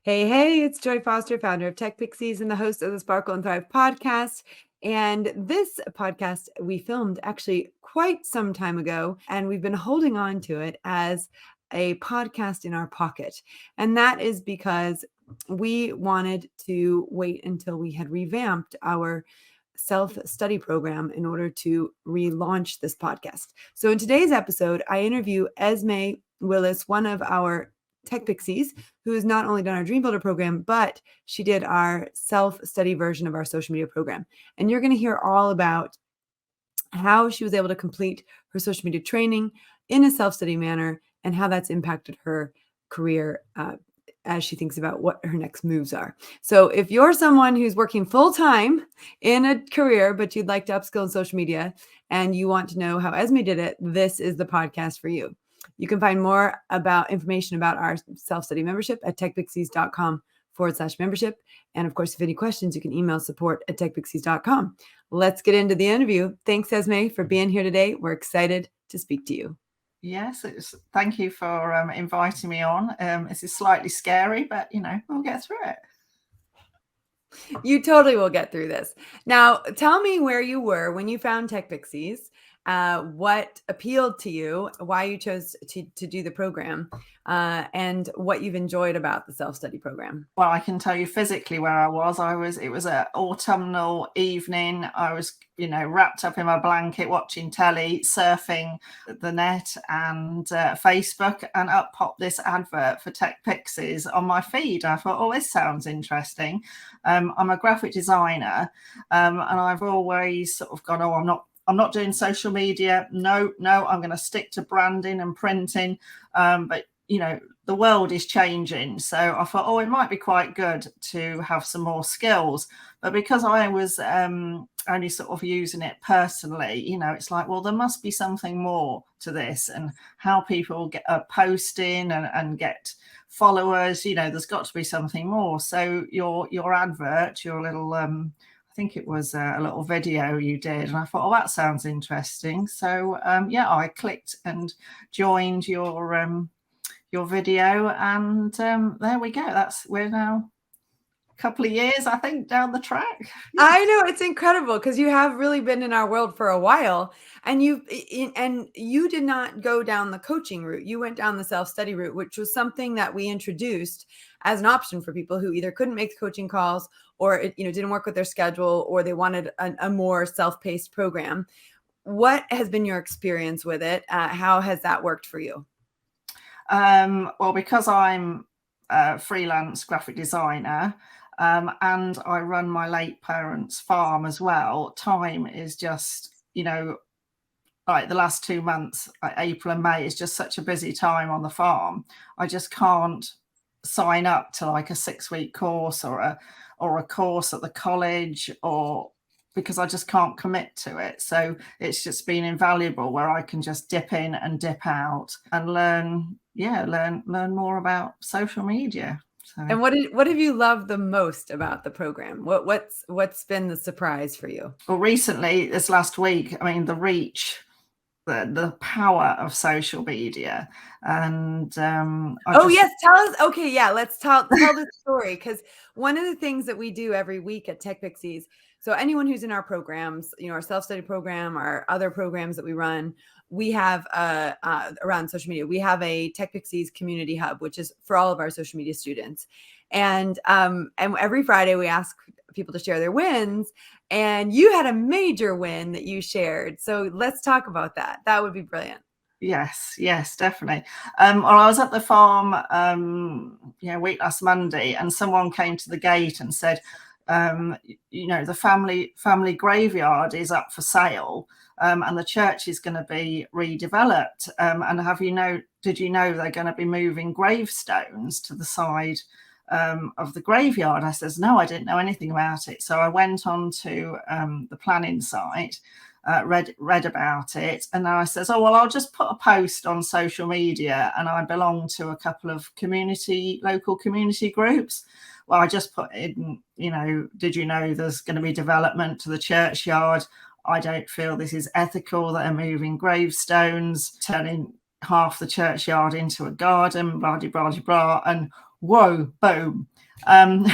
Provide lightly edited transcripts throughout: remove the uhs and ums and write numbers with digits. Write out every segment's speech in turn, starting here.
Hey, it's Joy Foster, founder of TechPixies and the host of the Sparkle and Thrive podcast. And this podcast we filmed actually quite some time ago, and we've been holding on to it as a podcast in our pocket. And that is because we wanted to wait until we had revamped our self-study program in order to relaunch this podcast. So in today's episode, I interview Esme Willis, one of our TechPixies, who has not only done our Dream Builder program, but she did our self-study version of our social media program. And you're going to hear all about how she was able to complete her social media training in a self-study manner and how that's impacted her career as she thinks about what her next moves are. So if you're someone who's working full-time in a career, but you'd like to upskill in social media and you want to know how Esme did it, this is the podcast for you. You can find more about information about our self-study membership at techpixies.com/membership. And of course, if you have any questions, you can email support@techpixies.com. Let's get into the interview. Thanks, Esme, for being here today. We're excited to speak to you. Yes, thank you for inviting me on. This is slightly scary, but we'll get through it. You totally will get through this. Now, tell me where you were when you found TechPixies, what appealed to you, why you chose to do the program, and what you've enjoyed about the self-study program. Well, I can tell you physically where I was. It was an autumnal evening. I was, wrapped up in my blanket, watching telly, surfing the net and Facebook, and up popped this advert for TechPixies on my feed. I thought, oh, this sounds interesting. I'm a graphic designer, and I've always sort of gone, oh, I'm not doing social media. No, I'm going to stick to branding and printing. But the world is changing. So I thought, oh, it might be quite good to have some more skills. But because I was only sort of using it personally, it's like, well, there must be something more to this, and how people get posting and get followers. There's got to be something more. So your advert, your little I think it was a little video you did, and I thought, oh, that sounds interesting. So I clicked and joined your video, and there we go. We're now a couple of years, I think, down the track. I know, it's incredible because you have really been in our world for a while, and you did not go down the coaching route. You went down the self-study route, which was something that we introduced as an option for people who either couldn't make the coaching calls, or it didn't work with their schedule, or they wanted a more self-paced program. What has been your experience with it? How has that worked for you? Well, because I'm a freelance graphic designer, and I run my late parents' farm as well, time is just, like the last 2 months, like April and May, is just such a busy time on the farm. I just can't sign up to like a 6-week course or a course at the college, or because I just can't commit to it. So it's just been invaluable where I can just dip in and dip out and learn more about social media. So. And what have you loved the most about the program? What's been the surprise for you? Well, recently, this last week, I mean, the reach, the power of social media, and yes, tell us. Okay, yeah, let's tell the story, because one of the things that we do every week at TechPixies. So anyone who's in our programs, our self-study program, our other programs that we run, we have around social media, we have a TechPixies community hub, which is for all of our social media students. And every Friday we ask people to share their wins. And you had a major win that you shared. So let's talk about that. That would be brilliant. Yes, definitely. Well, I was at the farm, week last Monday, and someone came to the gate and said, the family graveyard is up for sale, and the church is going to be redeveloped. And did you know they're going to be moving gravestones to the side of the graveyard? I says, no, I didn't know anything about it. So I went on to the planning site, read about it, and then I says, oh, well, I'll just put a post on social media, and I belong to a couple of local community groups. Well, I just put in, did you know there's going to be development to the churchyard? I don't feel this is ethical that are moving gravestones, turning half the churchyard into a garden, blah, blah, blah, blah. And Whoa, boom. Um,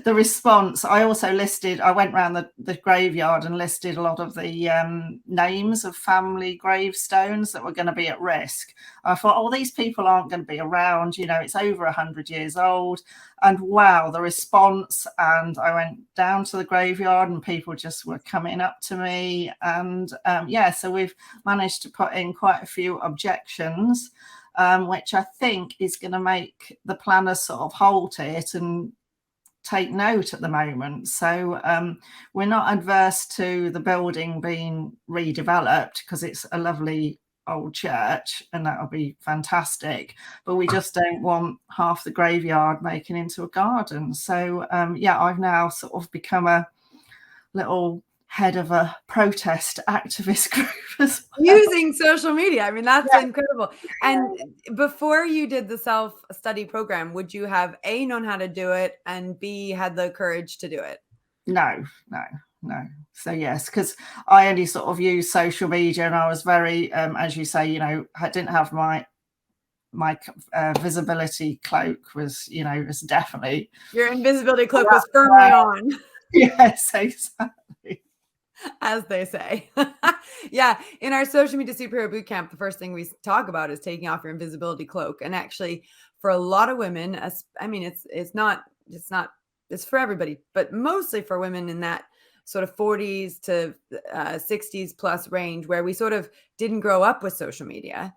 the response, I also listed, I went around the graveyard and listed a lot of the names of family gravestones that were going to be at risk. I thought, oh, these people aren't going to be around, you know, it's over 100 years old. And wow, the response. And I went down to the graveyard and people just were coming up to me. And yeah, so we've managed to put in quite a few objections. Which I think is going to make the planners sort of halt it and take note at the moment. So we're not adverse to the building being redeveloped because it's a lovely old church and that'll be fantastic, but we just don't want half the graveyard making into a garden. So yeah, I've now sort of become a little head of a protest activist group as well. Using social media. I mean, that's incredible. And before you did the self-study program, would you have A, known how to do it, and B, had the courage to do it? No. So yes, because I only sort of use social media, and I was very, as you say, you know, I didn't have my visibility cloak was, you know, was definitely, your invisibility cloak was firmly on. Yes, exactly. As they say. Yeah, in our social media superhero bootcamp, the first thing we talk about is taking off your invisibility cloak. And actually, for a lot of women, I mean, it's for everybody, but mostly for women in that sort of 40s to 60s plus range, where we sort of didn't grow up with social media.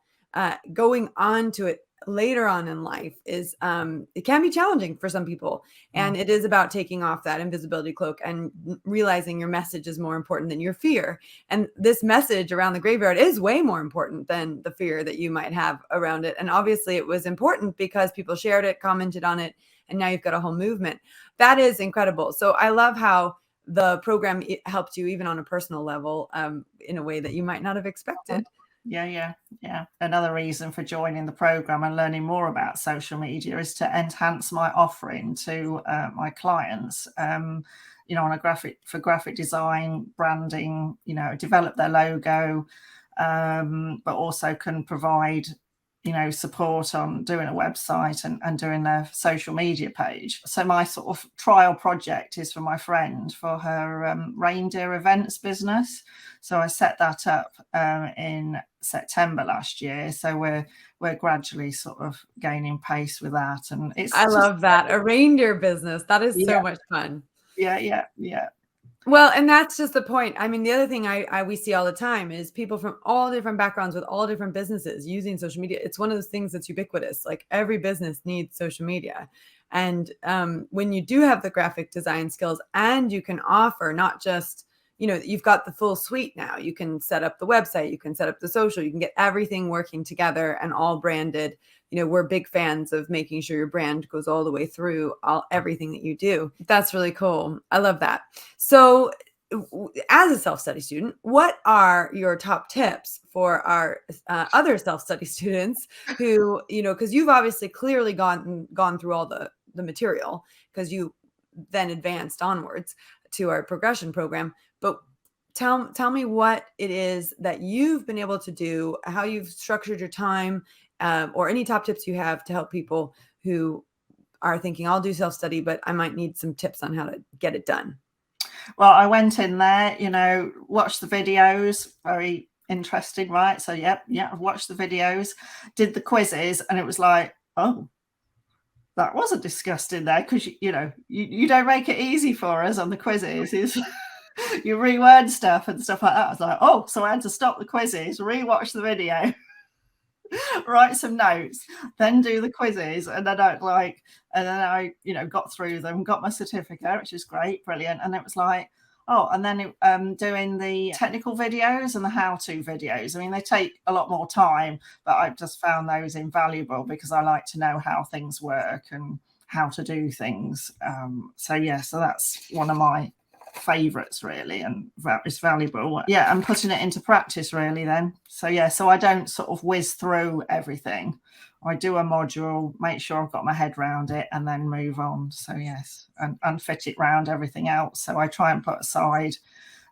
Going on to it later on in life is it can be challenging for some people, and it is about taking off that invisibility cloak and realizing your message is more important than your fear. And this message around the graveyard is way more important than the fear that you might have around it. And obviously it was important because people shared it, commented on it, and now you've got a whole movement. That is incredible. So I love how the program helped you even on a personal level, in a way that you might not have expected. Yeah. Another reason for joining the program and learning more about social media is to enhance my offering to my clients. You know, on graphic design, branding, you know, develop their logo, but also can provide, you know, support on doing a website and doing their social media page. So my sort of trial project is for my friend for her reindeer events business. So I set that up in September last year. So we're gradually sort of gaining pace with that. And I love that. A reindeer business. That is so much fun. Yeah. Well, and that's just the point. I mean, the other thing we see all the time is people from all different backgrounds with all different businesses using social media. It's one of those things that's ubiquitous. Like every business needs social media. And when you do have the graphic design skills and you can offer not just, you know, you've got the full suite now. You can set up the website, you can set up the social, you can get everything working together and all branded. You know, we're big fans of making sure your brand goes all the way through everything that you do. That's really cool. I love that. So as a self-study student, what are your top tips for our other self-study students who, you know, because you've obviously clearly gone through all the material because you then advanced onwards to our progression program. But tell me what it is that you've been able to do, how you've structured your time, or any top tips you have to help people who are thinking, I'll do self-study, but I might need some tips on how to get it done. Well, I went in there, you know, watched the videos, very interesting, right? So yeah, I've watched the videos, did the quizzes, and it was like, oh, that wasn't discussed in there because you know you don't make it easy for us on the quizzes. Is you reword stuff and stuff like that. I was like, oh, so I had to stop the quizzes, rewatch the video, write some notes, then do the quizzes, and then I you know got through them, got my certificate, which is great, brilliant. And it was like, oh, and then doing the technical videos and the how-to videos. I mean, they take a lot more time, but I've just found those invaluable because I like to know how things work and how to do things. So yeah, so that's one of my favorites really, and it's valuable. Yeah, and putting it into practice really then. So yeah, so I don't sort of whiz through everything. I do a module, make sure I've got my head around it, and then move on. So yes, and fit it around everything else. So I try and put aside,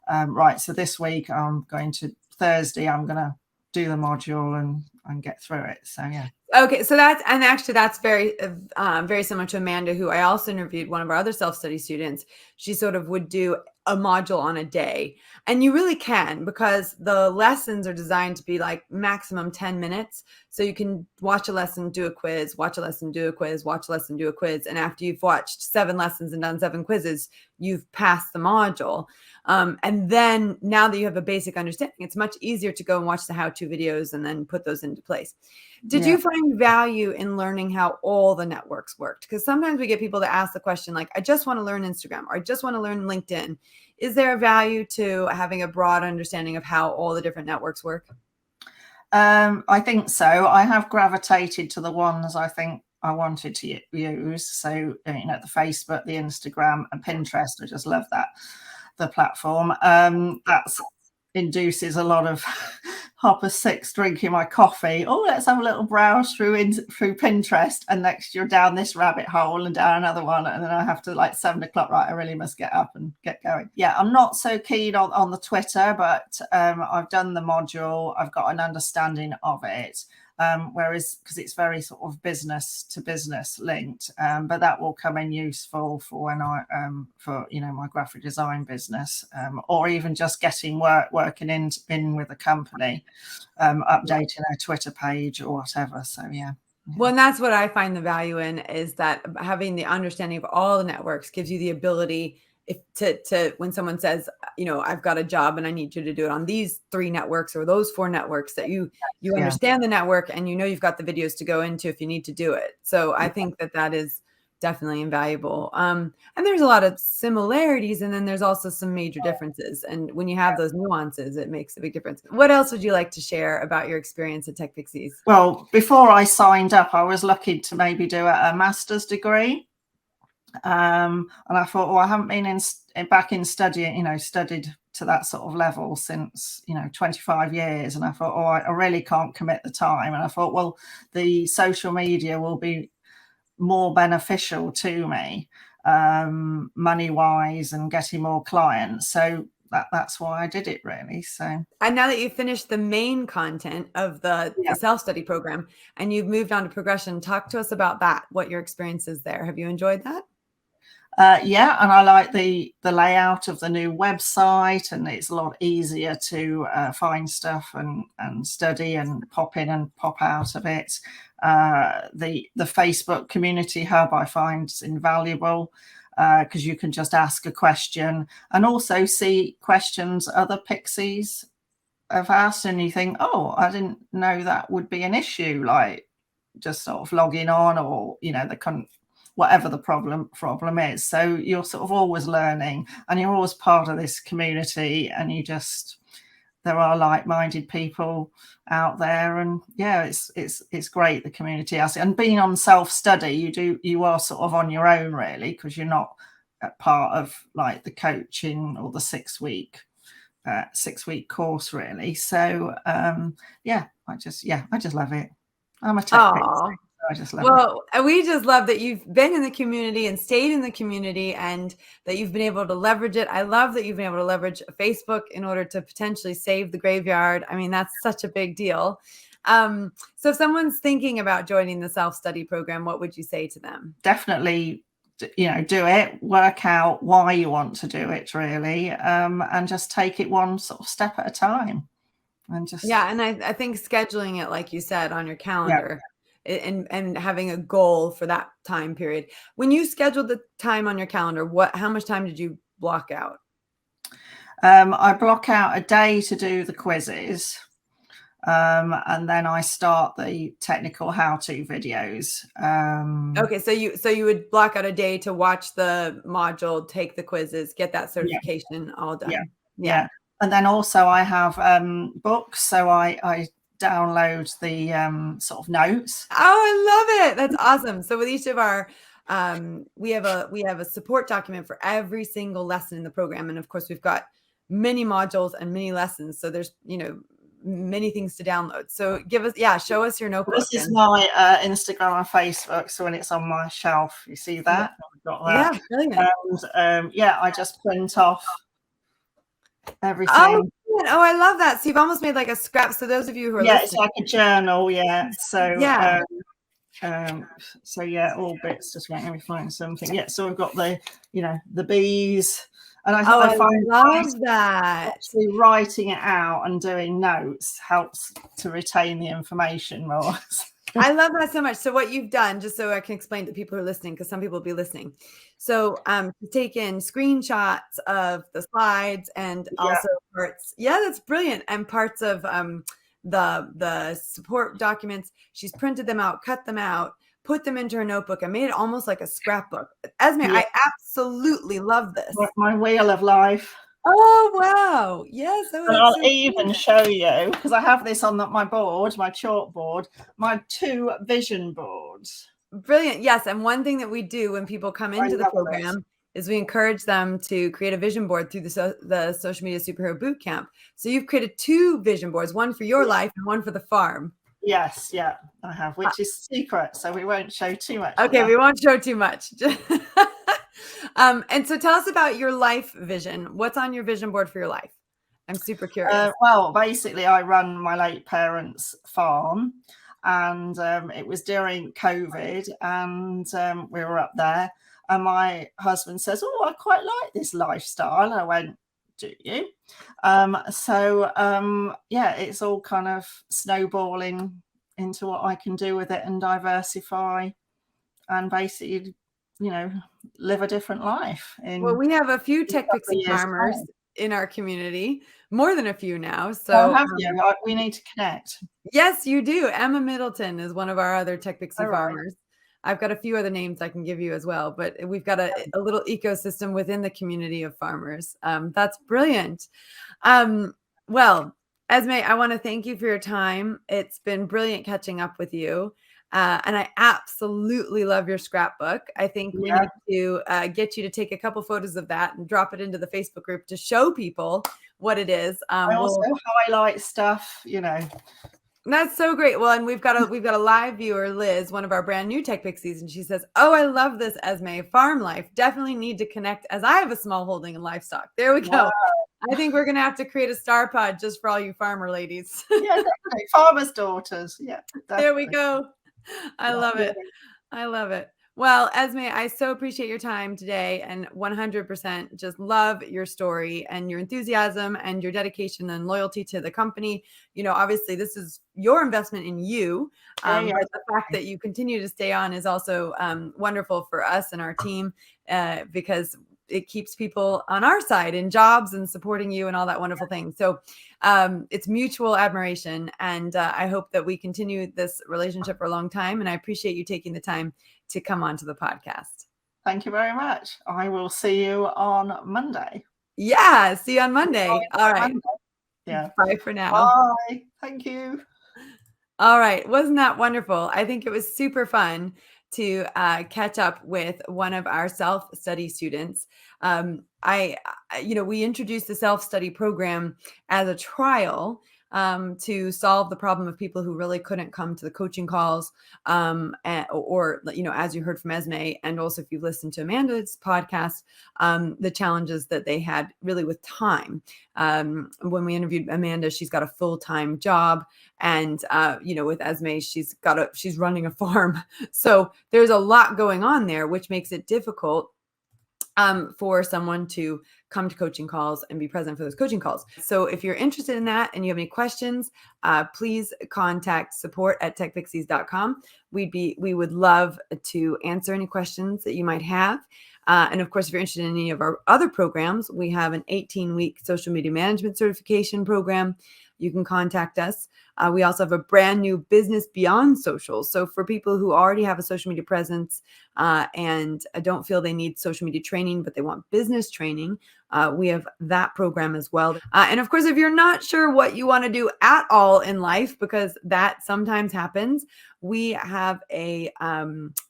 right, so this week Thursday I'm going to do the module and get through it. So yeah. Okay, so that's very similar to Amanda, who I also interviewed, one of our other self-study students. She sort of would do a module on a day, and you really can, because the lessons are designed to be like maximum 10 minutes. So you can watch a lesson, do a quiz, watch a lesson, do a quiz, watch a lesson, do a quiz, and after you've watched 7 lessons and done 7 quizzes, you've passed the module. And then now that you have a basic understanding, it's much easier to go and watch the how-to videos and then put those into place. Did you find value in learning how all the networks worked? Because sometimes we get people to ask the question like, I just want to learn Instagram, or I just want to learn LinkedIn. Is there a value to having a broad understanding of how all the different networks work? I think so. I have gravitated to the ones I think I wanted to use. So, you know, the Facebook, the Instagram, and Pinterest. I just love that, the platform. That's induces a lot of hopper six drinking my coffee. Oh, let's have a little browse through Pinterest, and next you're down this rabbit hole and down another one, and then I have to, like, 7 o'clock, right, I really must get up and get going. Yeah, I'm not so keen on the Twitter, but I've done the module, I've got an understanding of it. Whereas, because it's very sort of business to business linked, but that will come in useful for when I for, you know, my graphic design business, or even just getting working in with a company, updating their Twitter page or whatever. So yeah. Well, and that's what I find the value in, is that having the understanding of all the networks gives you the ability, if to when someone says, you know, I've got a job and I need you to do it on these 3 networks or those 4 networks, that you understand the network and you know you've got the videos to go into if you need to do it. So I think that is definitely invaluable. And there's a lot of similarities, and then there's also some major differences. And when you have those nuances, it makes a big difference. What else would you like to share about your experience at TechPixies? Well, before I signed up, I was looking to maybe do a master's degree. And I thought, well, I haven't been back in studying, you know, studied to that sort of level since, you know, 25 years. And I thought, oh, I really can't commit the time. And I thought, well, the social media will be more beneficial to me, money wise, and getting more clients. So that's why I did it, really. So, and now that you've finished the main content of the self-study program and you've moved on to progression, talk to us about that. What your experience is there. Have you enjoyed that? Yeah, and I like the layout of the new website, and it's a lot easier to find stuff and study and pop in and pop out of it. The Facebook community hub I find is invaluable, because you can just ask a question and also see questions other Pixies have asked, and you think, oh, I didn't know that would be an issue, like just sort of logging on, or, you know, whatever the problem is. So you're sort of always learning, and you're always part of this community, and there are like-minded people out there, and yeah, it's great, the community. And being on self-study, you are sort of on your own, really, because you're not a part of like the coaching or the 6-week course, really. So yeah, I just love it. I'm a tech pixie. I just love it. Well, we just love that you've been in the community and stayed in the community, and that you've been able to leverage it. I love that you've been able to leverage Facebook in order to potentially save the graveyard. I mean, that's such a big deal. So if someone's thinking about joining the self-study program, what would you say to them? Definitely, you know, do it, work out why you want to do it, really, and just take it one sort of step at a time. And just, and I think scheduling it, like you said, on your calendar, and having a goal for that time period. When you scheduled the time on your calendar, how much time did you block out? I block out a day to do the quizzes, and then I start the technical how-to videos. Okay, so you would block out a day to watch the module, take the quizzes, get that certification all done. Yeah. And then also I have books, so I download the sort of notes. Oh, I love it. That's awesome. So with each of our we have a support document for every single lesson in the program, and of course we've got many modules and many lessons, so there's, you know, many things to download. So show us your notebook. This is my Instagram and Facebook, so when it's on my shelf, you see that? I've got that. Yeah, brilliant. And I just print off everything. Oh, brilliant. Oh, I love that. So you've almost made like a scrap. So those of you who are Yeah, it's listening. like a journal. Yeah. Yeah. So yeah, all bits. Just wait, let me find something. Yeah. So I've got the bees, and I Oh, I find love that. actually writing it out and doing notes helps to retain the information more. I love that so much. So what you've done, just so I can explain to people who are listening, because some people will be listening. So taken screenshots of the slides and Yeah. also parts. Yeah, that's brilliant. And parts of the support documents. She's printed them out, cut them out, put them into her notebook, and made it almost like a scrapbook. Esme, Yeah. I absolutely love this. My wheel of life. Oh, wow. Yes. Oh, And that's I'll so even cool. show you, because I have this on my board, my chalkboard, my 2 vision boards. Brilliant. Yes. And one thing that we do when people come I into the love this. program is we encourage them to create a vision board through the Social Media Superhero Boot Camp. So you've created 2 vision boards, one for your life and one for the farm. Yes, yeah, I have, which is secret, so we won't show too much. Okay, we won't show too much. And so tell us about your life vision. What's on your vision board for your life? I'm super curious. Well, basically, I run my late parents' farm, and it was during COVID, and we were up there, and my husband says, "Oh, I quite like this lifestyle." I went, "Do you?" Yeah, it's all kind of snowballing into what I can do with it and diversify, and basically, live a different life Well, in we have a few a couple of TechPixie years' farmers time. in our community, more than a few now. Oh, So have you? We need to connect. yes, you do. Emma Middleton is one of our other Tech Pixie All right. farmers. I've got a few other names I can give you as well, but we've got a little ecosystem within the community of farmers. That's brilliant. Well, Esme, I want to thank you for your time. It's been brilliant catching up with you. And I absolutely love your scrapbook. I think we Yeah. need to get you to take a couple photos of that and drop it into the Facebook group to show people what it is. I also highlight stuff, That's so great. Well, and we've got a live viewer, Liz, one of our brand new Tech Pixies, and she says, "Oh, I love this, Esme. Farm life. Definitely need to connect as I have a small holding in livestock." There we go. Wow. I think we're gonna have to create a star pod just for all you farmer ladies. Yeah, definitely. Farmers' daughters. Yeah, There we definitely. go. I love it. I love it. Well, Esme, I so appreciate your time today and 100% just love your story and your enthusiasm and your dedication and loyalty to the company. Obviously, this is your investment in you. Yeah. But the fact that you continue to stay on is also wonderful for us and our team because it keeps people on our side in jobs and supporting you and all that wonderful thing. So it's mutual admiration. And I hope that we continue this relationship for a long time. And I appreciate you taking the time to come onto the podcast. Thank you very much. I will see you on Monday. Yeah. See you on Monday. All right. Monday. Yeah. Bye for now. Bye. Thank you. All right. Wasn't that wonderful? I think it was super fun to catch up with one of our self-study students. We introduced the self-study program as a trial to solve the problem of people who really couldn't come to the coaching calls, or as you heard from Esme, and also if you've listened to Amanda's podcast, the challenges that they had really with time. When we interviewed Amanda, she's got a full-time job, and with Esme, she's running a farm, so there's a lot going on there, which makes it difficult for someone to come to coaching calls and be present for those coaching calls. So if you're interested in that and you have any questions, please contact support@techpixies.com. We would love to answer any questions that you might have. And of course, if you're interested in any of our other programs, we have an 18-week social media management certification program. You can contact us. We also have a brand new business beyond social. So for people who already have a social media presence and don't feel they need social media training, but they want business training, we have that program as well. And of course, if you're not sure what you want to do at all in life, because that sometimes happens, we have a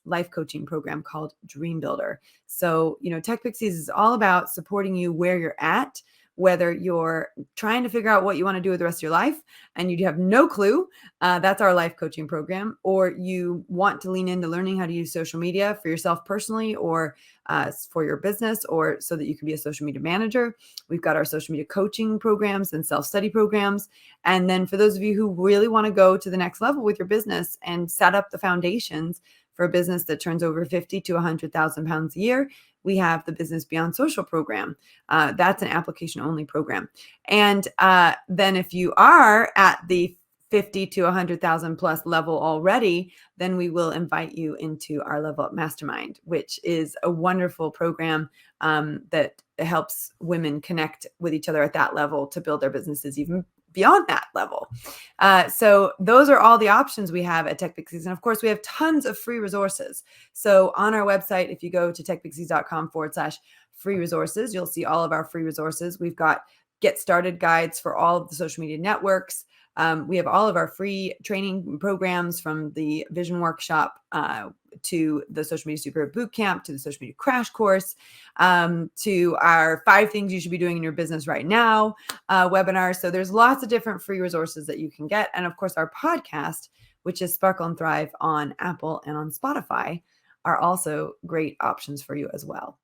life coaching program called Dream Builder. So, Tech Pixies is all about supporting you where you're at whether you're trying to figure out what you want to do with the rest of your life and you have no clue, that's our life coaching program, or you want to lean into learning how to use social media for yourself personally, or for your business, or so that you can be a social media manager. We've got our social media coaching programs and self-study programs. And then for those of you who really want to go to the next level with your business and set up the foundations for a business that turns over 50 to 100,000 pounds a year, we have the Business Beyond Social program. That's an application only program. And then if you are at the 50 to 100,000 plus level already, then we will invite you into our Level Up Mastermind, which is a wonderful program that helps women connect with each other at that level to build their businesses even beyond that level. So those are all the options we have at TechPixies. And of course, we have tons of free resources. So on our website, if you go to techpixies.com/free resources, you'll see all of our free resources. We've got get started guides for all of the social media networks. We have all of our free training programs, from the vision workshop to the social media superhero bootcamp, to the social media crash course, to our 5 things you should be doing in your business right now webinar. So there's lots of different free resources that you can get. And of course, our podcast, which is Sparkle and Thrive on Apple and on Spotify, are also great options for you as well.